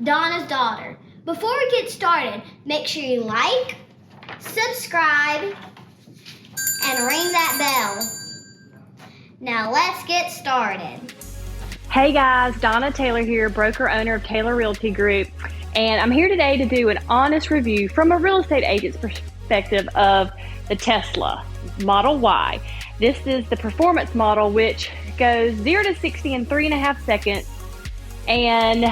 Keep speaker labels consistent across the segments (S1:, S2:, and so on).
S1: Donna's daughter. Before we get started, make sure you like, subscribe, and ring that bell. Now let's get started.
S2: Hey guys, Donna Taylor here, broker owner of Taylor Realty Group, and I'm here today to do an honest review from a real estate agent's perspective of the Tesla Model Y. This is the performance model, which goes 0 to 60 in 3.5 seconds. And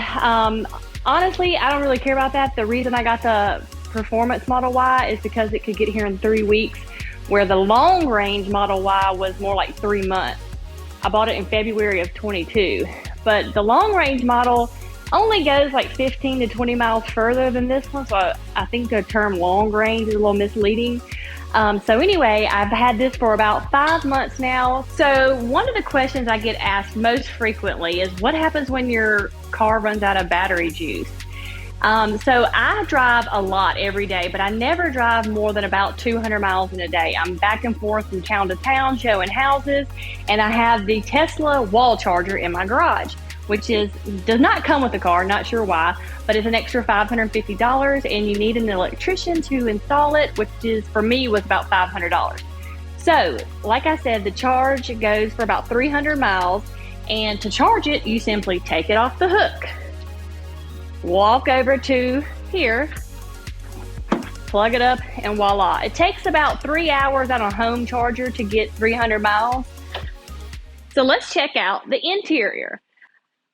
S2: honestly, I don't really care about that. The reason I got the performance Model Y is because it could get here in 3 weeks, where the long range Model Y was more like 3 months. I bought it in February of 22, but the long range model only goes like 15 to 20 miles further than this one. So I think the term long range is a little misleading. So anyway, I've had this for about 5 months now. So one of the questions I get asked most frequently is what happens when your car runs out of battery juice? So I drive a lot every day, but I never drive more than about 200 miles in a day. I'm back and forth from town to town showing houses, and I have the Tesla wall charger in my garage, which does not come with the car, not sure why, but it's an extra $550, and you need an electrician to install it, which is, for me, was about $500. So, like I said, the charge goes for about 300 miles, and to charge it, you simply take it off the hook. Walk over to here, plug it up, and voila. It takes about 3 hours on a home charger to get 300 miles. So let's check out the interior.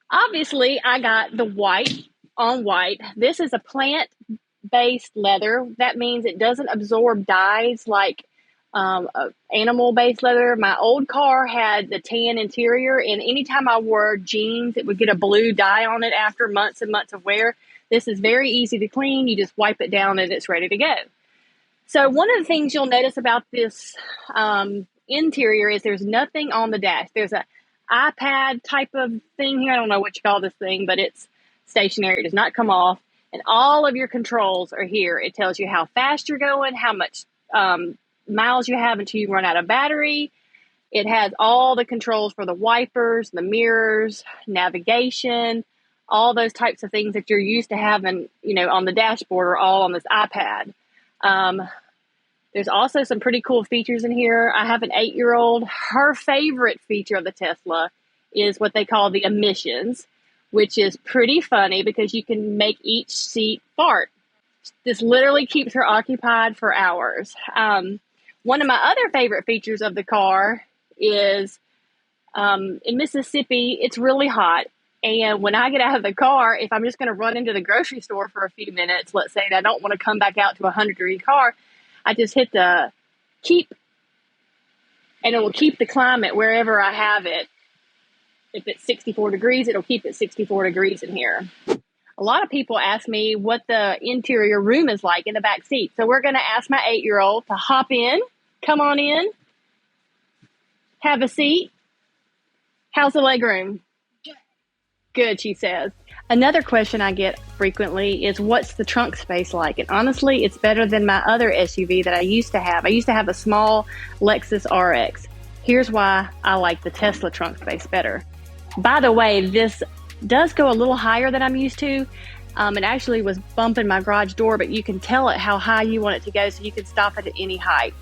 S2: Obviously, I got the white on white. This is a plant-based leather. That means it doesn't absorb dyes like animal-based leather. My old car had the tan interior, and anytime I wore jeans, it would get a blue dye on it after months and months of wear. This is very easy to clean. You just wipe it down and it's ready to go. So one of the things you'll notice about this interior is there's nothing on the dash. There's an iPad type of thing here. I don't know what you call this thing, but it's stationary. It does not come off. And all of your controls are here. It tells you how fast you're going, how much miles you have until you run out of battery. It has all the controls for the wipers, the mirrors, navigation, all those types of things that you're used to having, on the dashboard are all on this iPad. There's also some pretty cool features in here. I have an 8-year-old. Her favorite feature of the Tesla is what they call the emissions, which is pretty funny because you can make each seat fart. This literally keeps her occupied for hours. One of my other favorite features of the car is in Mississippi, it's really hot. And when I get out of the car, if I'm just going to run into the grocery store for a few minutes, let's say, and I don't want to come back out to a 100-degree car, I just hit the keep, and it will keep the climate wherever I have it. If it's 64 degrees, it'll keep it 64 degrees in here. A lot of people ask me what the interior room is like in the back seat. So we're going to ask my 8-year-old to hop in. Come on in. Have a seat. How's the leg room? Good, she says. Another question I get frequently is what's the trunk space like? And honestly, it's better than my other SUV that I used to have. I used to have a small Lexus RX. Here's why I like the Tesla trunk space better. By the way, this does go a little higher than I'm used to. It actually was bumping my garage door, but you can tell it how high you want it to go, so you can stop it at any height.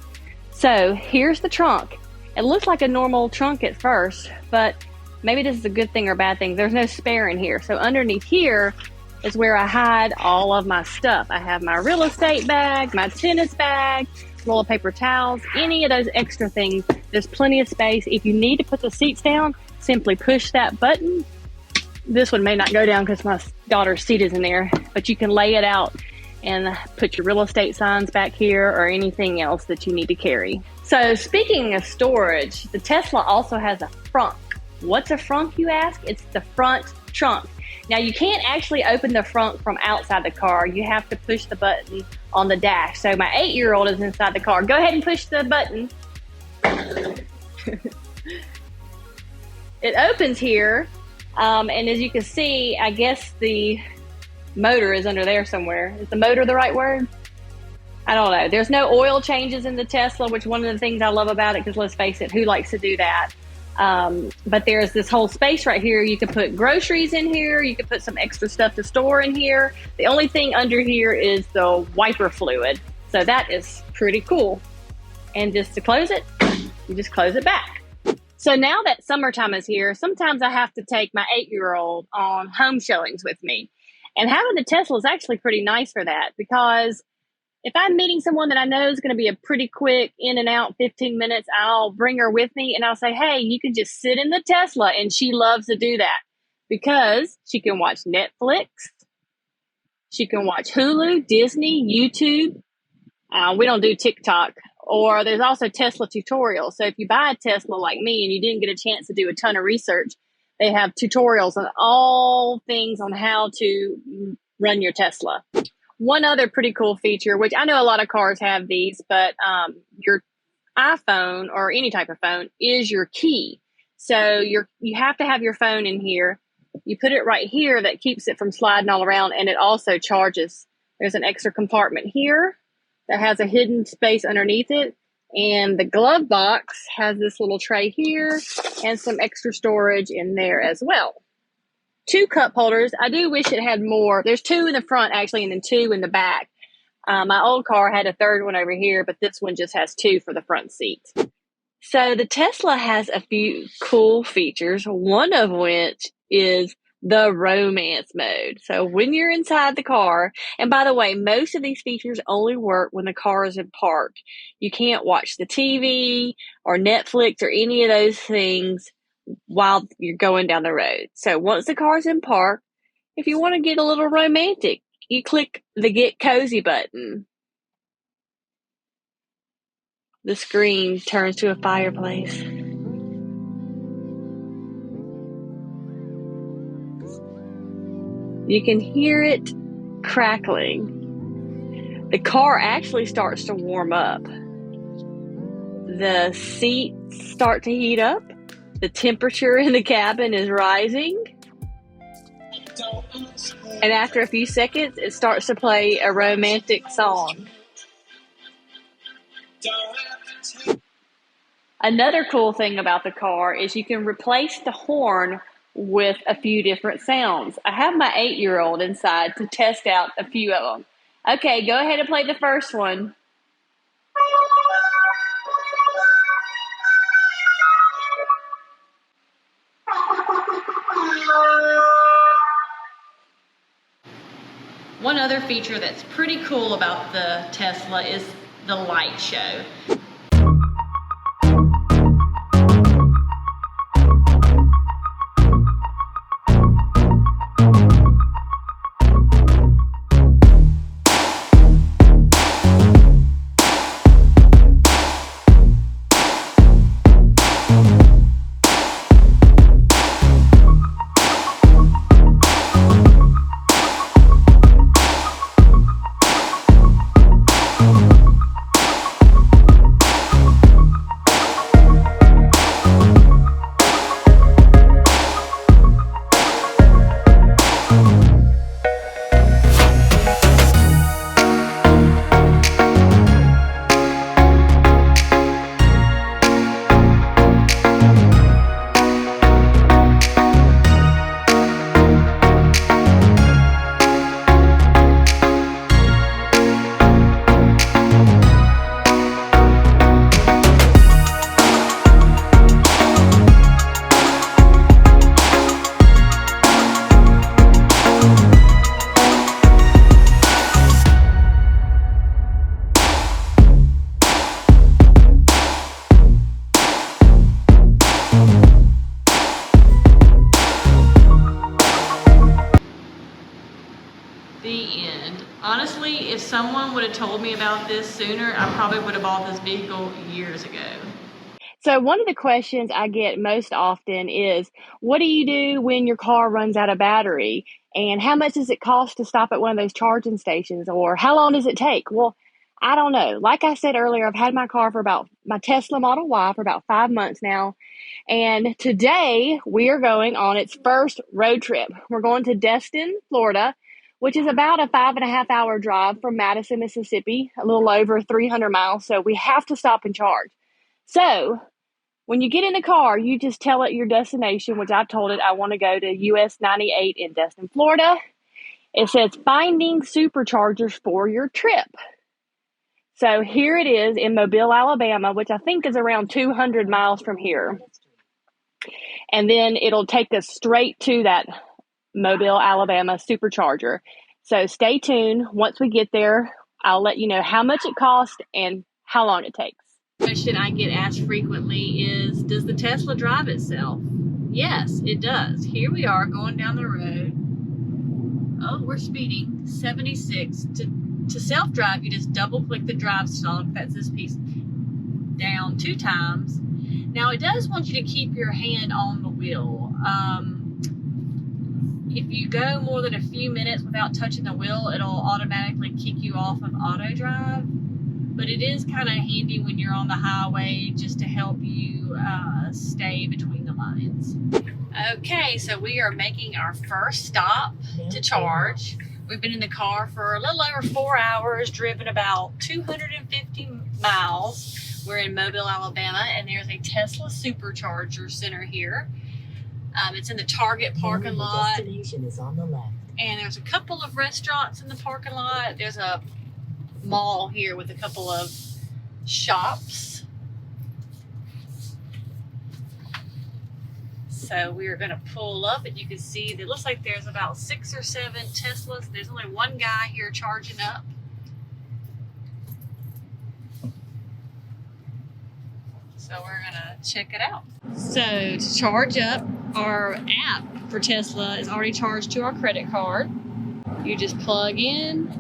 S2: So here's the trunk. It looks like a normal trunk at first, but maybe this is a good thing or bad thing. There's no spare in here. So underneath here is where I hide all of my stuff. I have my real estate bag, my tennis bag, roll of paper towels, any of those extra things. There's plenty of space. If you need to put the seats down, simply push that button. This one may not go down because my daughter's seat is in there, but you can lay it out and put your real estate signs back here or anything else that you need to carry. So speaking of storage, the Tesla also has a frunk. What's a frunk, you ask? It's the front trunk. Now you can't actually open the frunk from outside the car. You have to push the button on the dash. So my 8-year-old is inside the car. Go ahead and push the button. It opens here. And as you can see, I guess the motor is under there somewhere. Is the motor the right word? I don't know. There's no oil changes in the Tesla, which one of the things I love about it, because let's face it, who likes to do that? But there's this whole space right here. You can put groceries in here. You can put some extra stuff to store in here. The only thing under here is the wiper fluid. So that is pretty cool. And just to close it, you just close it back. So now that summertime is here, sometimes I have to take my 8-year-old on home showings with me. And having the Tesla is actually pretty nice for that, because if I'm meeting someone that I know is going to be a pretty quick in and out 15 minutes, I'll bring her with me and I'll say, hey, you can just sit in the Tesla. And she loves to do that because she can watch Netflix. She can watch Hulu, Disney, YouTube. We don't do TikTok. Or there's also Tesla tutorials. So if you buy a Tesla like me and you didn't get a chance to do a ton of research, they have tutorials on all things on how to run your Tesla. One other pretty cool feature, which I know a lot of cars have these, but your iPhone or any type of phone is your key. So you have to have your phone in here. You put it right here, that keeps it from sliding all around, and it also charges. There's an extra compartment here that has a hidden space underneath it. And the glove box has this little tray here and some extra storage in there as well. 2 cup holders. I do wish it had more. There's 2 in the front actually, and then 2 in the back. My old car had a 3rd one over here, but this one just has 2 for the front seats. So the Tesla has a few cool features, one of which is the romance mode. So when you're inside the car, and by the way, most of these features only work when the car is in park. You can't watch the TV or Netflix or any of those things while you're going down the road. So once the car's in park, if you want to get a little romantic, you click the Get Cozy button. The screen turns to a fireplace. You can hear it crackling. The car actually starts to warm up. The seats start to heat up. The temperature in the cabin is rising. And after a few seconds, it starts to play a romantic song. Another cool thing about the car is you can replace the horn with a few different sounds. I have my 8-year-old inside to test out a few of them. Okay, go ahead and play the first one. One other feature that's pretty cool about the Tesla is the light show. The end. Honestly, if someone would have told me about this sooner, I probably would have bought this vehicle years ago. So one of the questions I get most often is, what do you do when your car runs out of battery? And how much does it cost to stop at one of those charging stations? Or how long does it take? Well, I don't know. Like I said earlier, I've had my Tesla Model Y for about 5 months now. And today we are going on its first road trip. We're going to Destin, Florida, which is about a 5.5 hour drive from Madison, Mississippi, a little over 300 miles. So we have to stop and charge. So When you get in the car, you just tell it your destination, which I told it I want to go to US 98 in Destin, Florida. It says finding superchargers for your trip. So here it is in Mobile, Alabama, which I think is around 200 miles from here. And then it'll take us straight to that Mobile, Alabama supercharger. So stay tuned. Once we get there, I'll let you know how much it costs and how long it takes. Question I get asked frequently is, does the Tesla drive itself? Yes, it does. Here we are going down the road. Oh, we're speeding 76. To self-drive, you just double-click the drive stalk. That's this piece down 2 times. Now, it does want you to keep your hand on the wheel. If you go more than a few minutes without touching the wheel, it'll automatically kick you off of auto drive. But it is kind of handy when you're on the highway just to help you stay between the lines. Okay, so we are making our first stop to charge. We've been in the car for a little over 4 hours, driven about 250 miles. We're in Mobile, Alabama, and there's a Tesla supercharger center here. It's in the Target parking lot. The destination is on the left. And there's a couple of restaurants in the parking lot. There's a mall here with a couple of shops. So we're going to pull up, and you can see that it looks like there's about 6 or 7 Teslas. There's only one guy here charging up. So we're going to check it out. So to charge up, our app for Tesla is already charged to our credit card. You just plug in,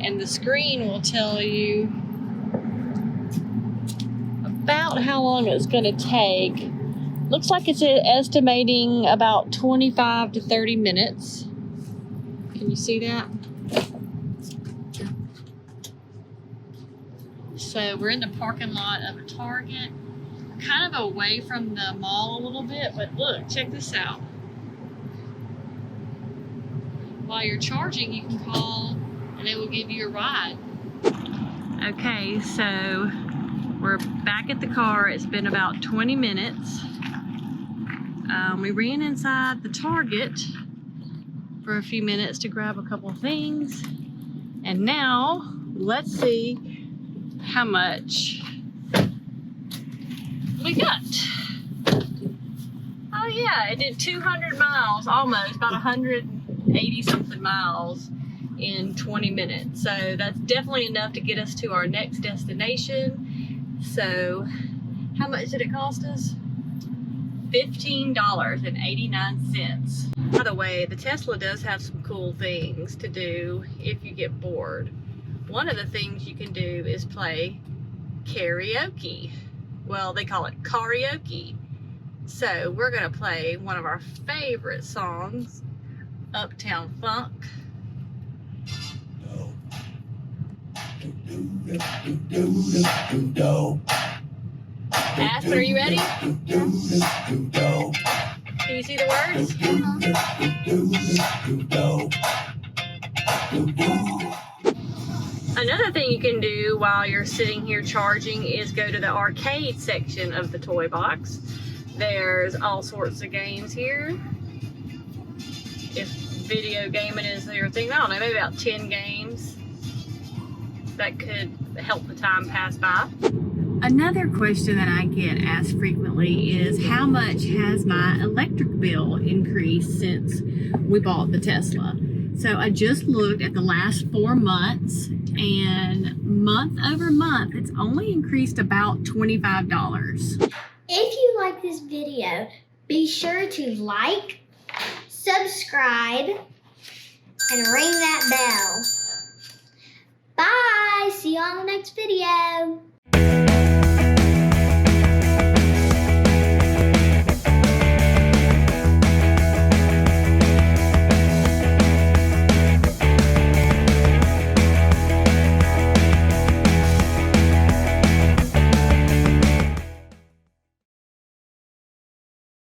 S2: and the screen will tell you about how long it's going to take. Looks like it's estimating about 25 to 30 minutes. Can you see that? So we're in the parking lot of a Target, kind of away from the mall a little bit, but look, check this out. While you're charging, you can call and they will give you a ride. Okay, so we're back at the car. It's been about 20 minutes. We ran inside the Target for a few minutes to grab a couple things. And now, let's see how much we got. Oh yeah, it did 200 miles, almost, about 180 something miles in 20 minutes. So that's definitely enough to get us to our next destination. So how much did it cost us? $15.89. By the way, the Tesla does have some cool things to do if you get bored. One of the things you can do is play karaoke. Well, they call it karaoke. So we're gonna play one of our favorite songs, Uptown Funk. Aspen, are you ready? Can you see the words? Another thing you can do while you're sitting here charging is go to the arcade section of the toy box. There's all sorts of games here. If video gaming is your thing, I don't know, maybe about 10 games that could help the time pass by. Another question that I get asked frequently is, how much has my electric bill increased since we bought the Tesla? So I just looked at the last 4 months, and month over month, it's only increased about $25.
S1: If you like this video, be sure to like, subscribe, and ring that bell. Bye! See you on the next video.